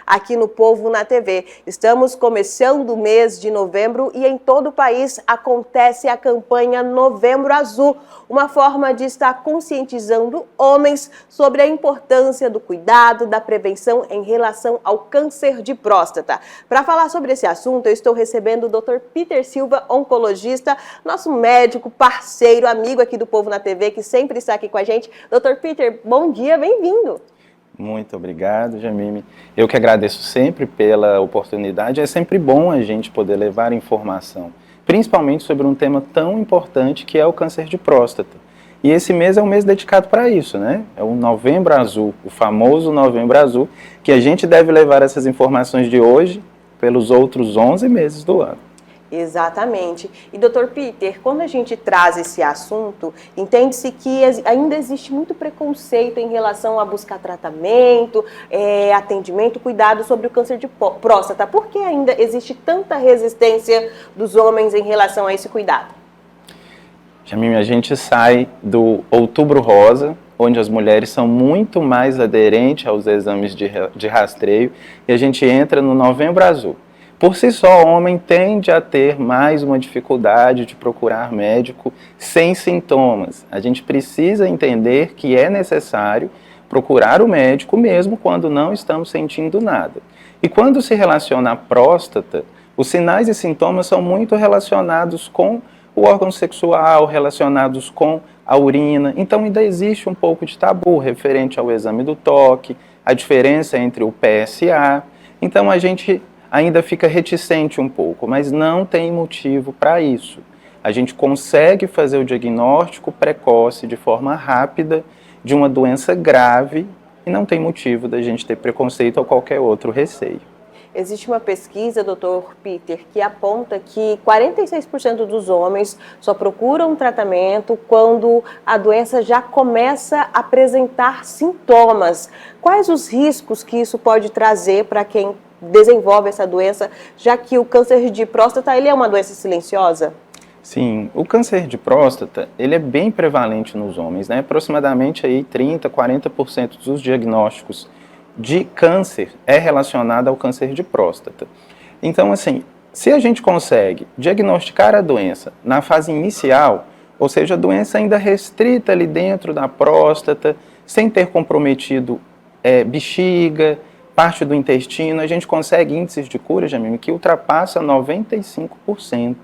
aqui no Povo na TV. Estamos começando o mês de novembro e em todo o país acontece a campanha Novembro Azul, uma forma de estar conscientizando homens sobre a importância do cuidado, da prevenção em relação ao câncer de próstata. Para falar sobre esse assunto, eu estou recebendo o Dr. Peter Silva, oncologista, nosso médico, parceiro, amigo aqui do Povo na TV, que sempre está aqui com a gente. Dr. Peter, bom dia, bem-vindo. Muito obrigado, Jamime. Eu que agradeço sempre pela oportunidade. É sempre bom a gente poder levar informação, principalmente sobre um tema tão importante que é o câncer de próstata. E esse mês é um mês dedicado para isso, né? É o Novembro Azul, o famoso Novembro Azul, que a gente deve levar essas informações de hoje pelos outros 11 meses do ano. Exatamente. E, Dr. Peter, quando a gente traz esse assunto, entende-se que ainda existe muito preconceito em relação a buscar tratamento, atendimento, cuidado sobre o câncer de próstata. Por que ainda existe tanta resistência dos homens em relação a esse cuidado? Jamime, a gente sai do Outubro Rosa, onde as mulheres são muito mais aderentes aos exames de rastreio, e a gente entra no Novembro Azul. Por si só, o homem tende a ter mais uma dificuldade de procurar médico sem sintomas. A gente precisa entender que é necessário procurar o médico mesmo quando não estamos sentindo nada. E quando se relaciona à próstata, os sinais e sintomas são muito relacionados com o órgão sexual, relacionados com a urina. Então ainda existe um pouco de tabu referente ao exame do toque, a diferença entre o PSA. Então a gente ainda fica reticente um pouco, mas não tem motivo para isso. A gente consegue fazer o diagnóstico precoce de forma rápida de uma doença grave e não tem motivo da gente ter preconceito ou qualquer outro receio. Existe uma pesquisa, Dr. Peter, que aponta que 46% dos homens só procuram tratamento quando a doença já começa a apresentar sintomas. Quais os riscos que isso pode trazer para quem desenvolve essa doença, já que o câncer de próstata ele é uma doença silenciosa? Sim, o câncer de próstata ele é bem prevalente nos homens, né? Aproximadamente aí 30, 40% dos diagnósticos de câncer é relacionado ao câncer de próstata. Então, assim, se a gente consegue diagnosticar a doença na fase inicial, ou seja, a doença ainda restrita ali dentro da próstata, sem ter comprometido bexiga, parte do intestino, a gente consegue índices de cura, Jamime, que ultrapassa 95%.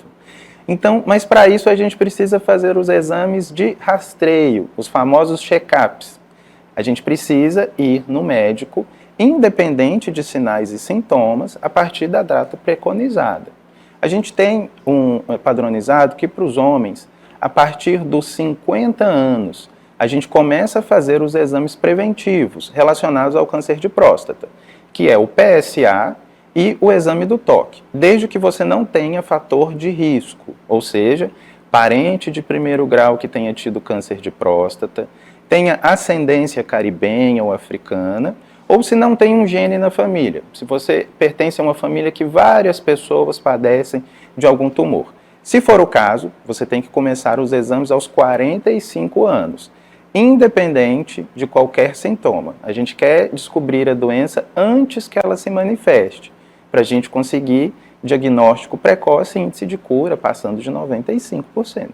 Então, mas para isso a gente precisa fazer os exames de rastreio, os famosos check-ups. A gente precisa ir no médico, independente de sinais e sintomas, a partir da data preconizada. A gente tem um padronizado que para os homens, a partir dos 50 anos, a gente começa a fazer os exames preventivos relacionados ao câncer de próstata, que é o PSA e o exame do toque, desde que você não tenha fator de risco, ou seja, parente de primeiro grau que tenha tido câncer de próstata, tenha ascendência caribenha ou africana, ou se não tem um gene na família, se você pertence a uma família que várias pessoas padecem de algum tumor. Se for o caso, você tem que começar os exames aos 45 anos, independente de qualquer sintoma. A gente quer descobrir a doença antes que ela se manifeste, para a gente conseguir diagnóstico precoce e índice de cura passando de 95%.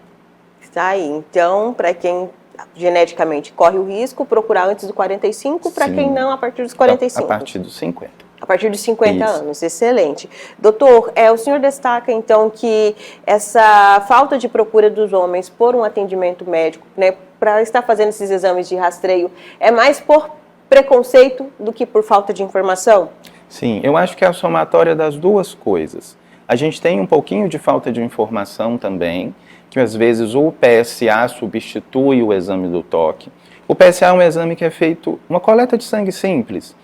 Está aí, então, para quem geneticamente corre o risco, procurar antes do 45, para quem não, a partir dos 45. A partir dos 50. A partir dos 50 Isso. anos, excelente. Doutor, o senhor destaca então que essa falta de procura dos homens por um atendimento médico, né, para estar fazendo esses exames de rastreio, é mais por preconceito do que por falta de informação? Sim, eu acho que é a somatória das duas coisas. A gente tem um pouquinho de falta de informação também, que às vezes o PSA substitui o exame do toque. O PSA é um exame que é feito, uma coleta de sangue simples,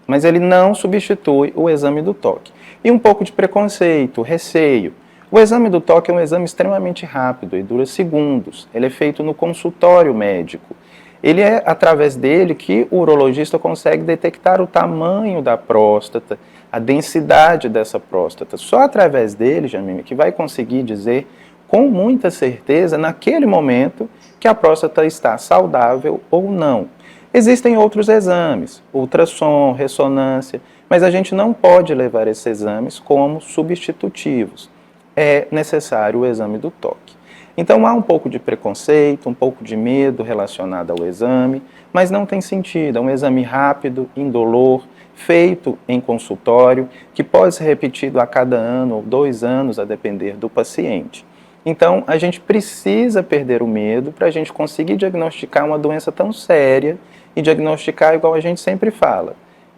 mas ele não substitui o exame do toque. E um pouco de preconceito, receio. O exame do toque é um exame extremamente rápido e dura segundos. Ele é feito no consultório médico. Ele é através dele que o urologista consegue detectar o tamanho da próstata, a densidade dessa próstata. Só através dele, Jamime, que vai conseguir dizer com muita certeza, naquele momento, que a próstata está saudável ou não. Existem outros exames, ultrassom, ressonância, Mas a gente não pode levar esses exames como substitutivos. É necessário o exame do toque. Então há um pouco de preconceito, um pouco de medo relacionado ao exame, mas não tem sentido. É um exame rápido, indolor, feito em consultório, que pode ser repetido a cada ano ou 2 anos, a depender do paciente. Então, a gente precisa perder o medo para a gente conseguir diagnosticar uma doença tão séria e diagnosticar, igual a gente sempre fala,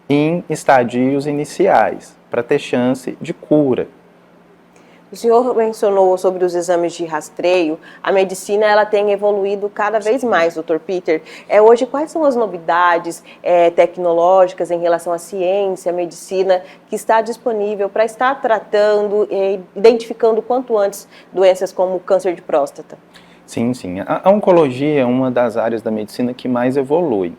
em estadios iniciais, para ter chance de cura. O senhor mencionou sobre os exames de rastreio. A medicina ela tem evoluído cada vez mais, doutor Peter. Hoje, quais são as novidades tecnológicas em relação à ciência, à medicina, que está disponível para estar tratando e identificando quanto antes doenças como o câncer de próstata? Sim, sim. A oncologia é uma das áreas da medicina que mais evolui.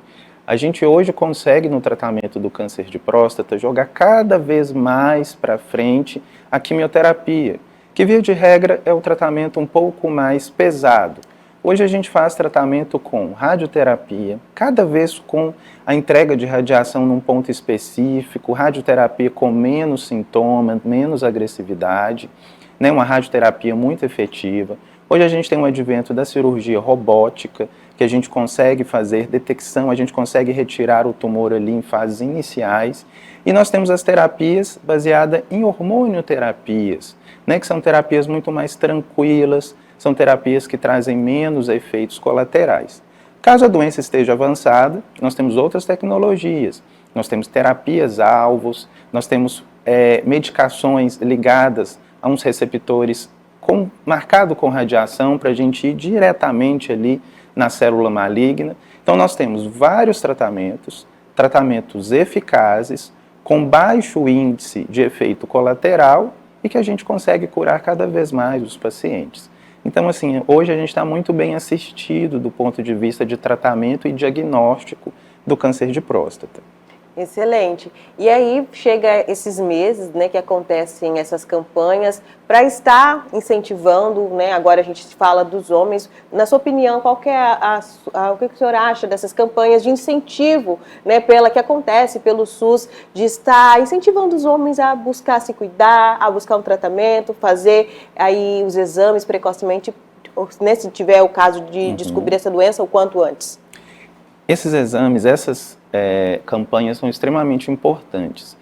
A gente hoje consegue, no tratamento do câncer de próstata, jogar cada vez mais para frente a quimioterapia, que, via de regra, é o tratamento um pouco mais pesado. Hoje a gente faz tratamento com radioterapia, cada vez com a entrega de radiação num ponto específico, radioterapia com menos sintomas, menos agressividade, né, uma radioterapia muito efetiva. Hoje a gente tem um advento da cirurgia robótica, que a gente consegue fazer detecção, a gente consegue retirar o tumor ali em fases iniciais. E nós temos as terapias baseadas em hormonioterapias, né, que são terapias muito mais tranquilas, são terapias que trazem menos efeitos colaterais. Caso a doença esteja avançada, nós temos outras tecnologias. Nós temos terapias-alvos, nós temos medicações ligadas a uns receptores marcado com radiação para a gente ir diretamente ali na célula maligna. Então nós temos vários tratamentos eficazes, com baixo índice de efeito colateral e que a gente consegue curar cada vez mais os pacientes. Então, assim, hoje a gente está muito bem assistido do ponto de vista de tratamento e diagnóstico do câncer de próstata. Excelente. E aí chega esses meses, né, que acontecem essas campanhas para estar incentivando, né, agora a gente fala dos homens. Na sua opinião, qual que é o que o senhor acha dessas campanhas de incentivo, né, que acontece pelo SUS, de estar incentivando os homens a buscar se cuidar, a buscar um tratamento, fazer aí os exames precocemente, né, se tiver o caso de descobrir essa doença o quanto antes? Esses exames, essas campanhas são extremamente importantes,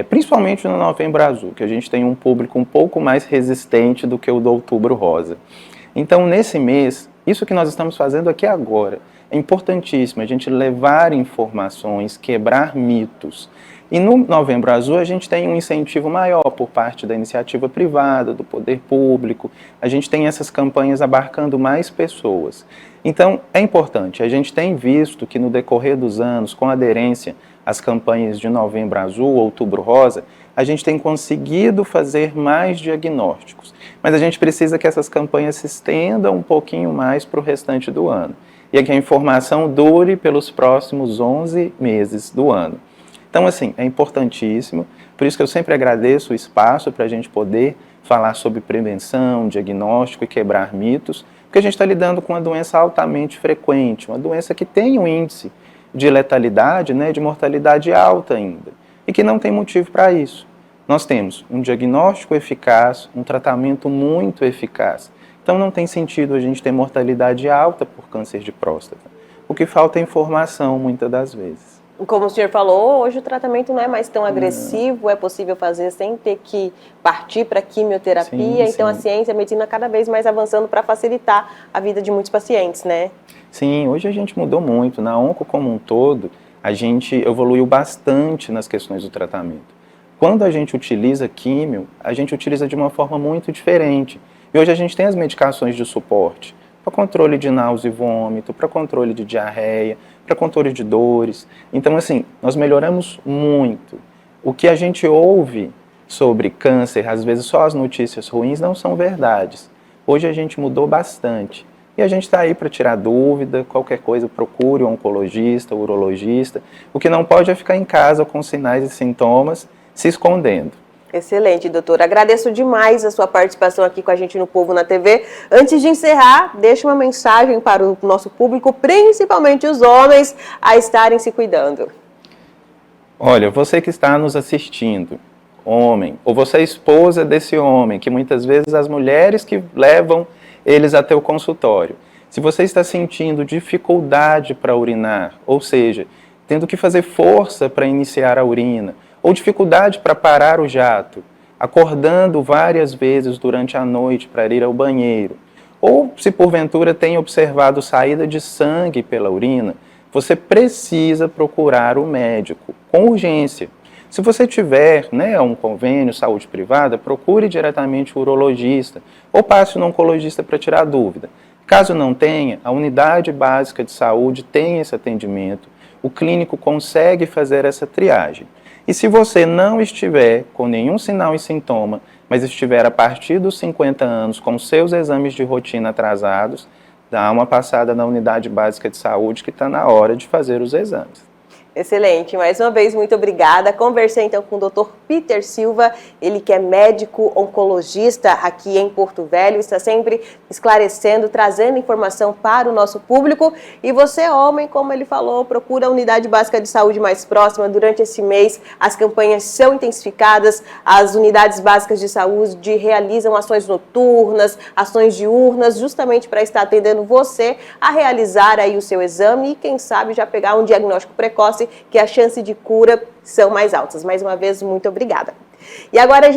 principalmente no Novembro Azul, que a gente tem um público um pouco mais resistente do que o do Outubro Rosa. Então, nesse mês, isso que nós estamos fazendo aqui agora, é importantíssimo, a gente levar informações, quebrar mitos. E no Novembro Azul a gente tem um incentivo maior por parte da iniciativa privada, do poder público, a gente tem essas campanhas abarcando mais pessoas. Então é importante, a gente tem visto que no decorrer dos anos, com aderência às campanhas de Novembro Azul, Outubro Rosa, a gente tem conseguido fazer mais diagnósticos. Mas a gente precisa que essas campanhas se estendam um pouquinho mais para o restante do ano. E que a informação dure pelos próximos 11 meses do ano. Então, assim, é importantíssimo, por isso que eu sempre agradeço o espaço para a gente poder falar sobre prevenção, diagnóstico e quebrar mitos, porque a gente está lidando com uma doença altamente frequente, uma doença que tem um índice de letalidade, né, de mortalidade alta ainda, e que não tem motivo para isso. Nós temos um diagnóstico eficaz, um tratamento muito eficaz, então não tem sentido a gente ter mortalidade alta por câncer de próstata. O que falta é informação, muitas das vezes. Como o senhor falou, hoje o tratamento não é mais tão agressivo, é possível fazer sem ter que partir para quimioterapia, então a ciência, a medicina cada vez mais avançando para facilitar a vida de muitos pacientes, né? Sim, hoje a gente mudou muito, na onco como um todo, a gente evoluiu bastante nas questões do tratamento. Quando a gente utiliza químio, a gente utiliza de uma forma muito diferente, e hoje a gente tem as medicações de suporte, para controle de náusea e vômito, para controle de diarreia, para controle de dores. Então, assim, nós melhoramos muito. O que a gente ouve sobre câncer, às vezes só as notícias ruins, não são verdades. Hoje a gente mudou bastante. E a gente está aí para tirar dúvida, qualquer coisa, procure um oncologista, urologista. O que não pode é ficar em casa com sinais e sintomas, se escondendo. Excelente, doutor. Agradeço demais a sua participação aqui com a gente no Povo na TV. Antes de encerrar, deixe uma mensagem para o nosso público, principalmente os homens, a estarem se cuidando. Olha, você que está nos assistindo, homem, ou você é esposa desse homem, que muitas vezes as mulheres que levam eles até o consultório. Se você está sentindo dificuldade para urinar, ou seja, tendo que fazer força para iniciar a urina, ou dificuldade para parar o jato, acordando várias vezes durante a noite para ir ao banheiro, ou se porventura tem observado saída de sangue pela urina, você precisa procurar o médico com urgência. Se você tiver um convênio saúde privada, procure diretamente o urologista ou passe no oncologista para tirar dúvida. Caso não tenha, a unidade básica de saúde tem esse atendimento, o clínico consegue fazer essa triagem. E se você não estiver com nenhum sinal e sintoma, mas estiver a partir dos 50 anos com seus exames de rotina atrasados, dá uma passada na unidade básica de saúde que está na hora de fazer os exames. Excelente, mais uma vez, muito obrigada. Conversei então com o Dr. Peter Silva, ele que é médico oncologista aqui em Porto Velho, está sempre esclarecendo, trazendo informação para o nosso público. E você, homem, como ele falou, procura a unidade básica de saúde mais próxima. Durante esse mês, as campanhas são intensificadas, as unidades básicas de saúde realizam ações noturnas, ações diurnas, justamente para estar atendendo você a realizar aí o seu exame e, quem sabe, já pegar um diagnóstico precoce, que a chance de cura são mais altas. Mais uma vez, muito obrigada. E agora a gente